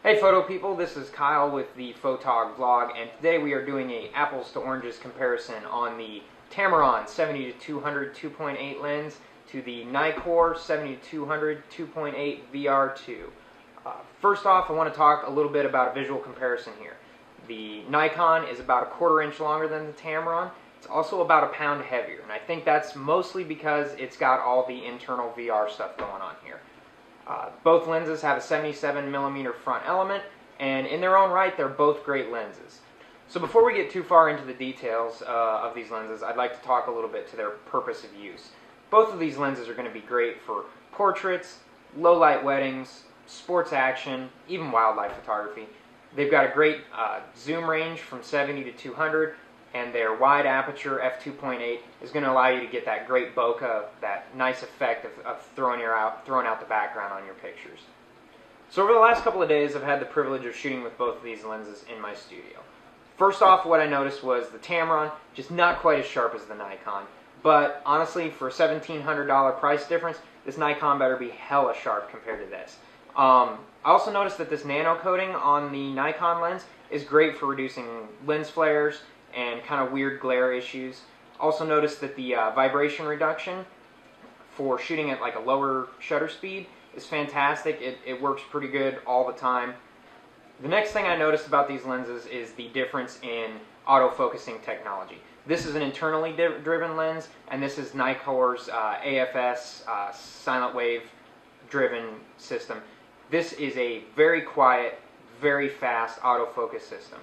Hey photo people, this is Kyle with the Photog vlog, and today we are doing a apples to oranges comparison on the Tamron 70-200 2.8 lens to the Nikon 70-200 2.8 VRII. First off, I want to talk a little bit about a visual comparison here. The Nikon is about a 1/4 inch longer than the Tamron. It's also about a pound heavier, and I think that's mostly because it's got all the internal VR stuff going on here. Both lenses have a 77mm front element, and in their own right, they're both great lenses. So before we get too far into the details of these lenses, I'd like to talk a little bit to their purpose of use. Both of these lenses are going to be great for portraits, low light weddings, sports action, even wildlife photography. They've got a great zoom range from 70 to 200, and their wide aperture f2.8 is going to allow you to get that great bokeh, that nice effect of throwing out the background on your pictures. So over the last couple of days, I've had the privilege of shooting with both of these lenses in my studio. First off, what I noticed was the Tamron just not quite as sharp as the Nikon, but honestly, for a $1,700 price difference, this Nikon better be hella sharp compared to this. I also noticed that this nano coating on the Nikon lens is great for reducing lens flares and kind of weird glare issues. Also noticed that the vibration reduction for shooting at like a lower shutter speed is fantastic. It works pretty good all the time. The next thing I noticed about these lenses is the difference in autofocusing technology. This is an internally driven lens, and this is Nikon's AFS silent wave driven system. This is a very quiet, very fast autofocus system.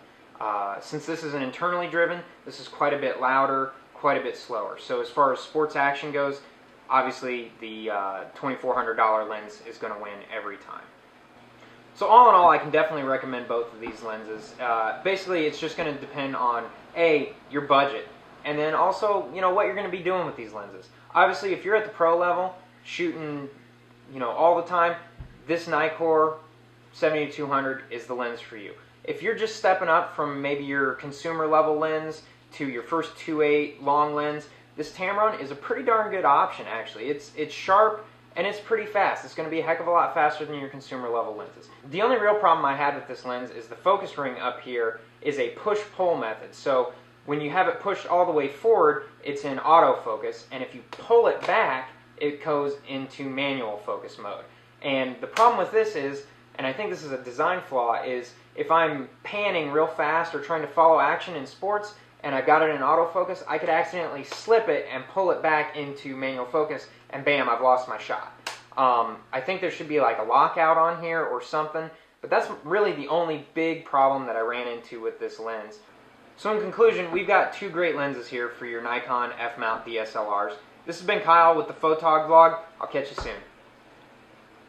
Since this is an internally driven, this is quite a bit louder, quite a bit slower. So as far as sports action goes, obviously the $2,400 lens is going to win every time. So all in all, I can definitely recommend both of these lenses. Basically, it's just going to depend on A, your budget, and then also, what you're going to be doing with these lenses. Obviously, if you're at the pro level, shooting, all the time, this Nikon 70-200 is the lens for you. If you're just stepping up from maybe your consumer level lens to your first 2.8 long lens, this Tamron is a pretty darn good option actually. It's sharp and it's pretty fast. It's going to be a heck of a lot faster than your consumer level lenses. The only real problem I had with this lens is the focus ring up here is a push-pull method. So when you have it pushed all the way forward, it's in autofocus, and if you pull it back, it goes into manual focus mode. And the problem with this is, and I think this is a design flaw, is if I'm panning real fast or trying to follow action in sports and I've got it in autofocus, I could accidentally slip it and pull it back into manual focus, and bam, I've lost my shot. I think there should be like a lockout on here or something, but that's really the only big problem that I ran into with this lens. So in conclusion, we've got two great lenses here for your Nikon F-mount DSLRs. This has been Kyle with the Photog vlog. I'll catch you soon.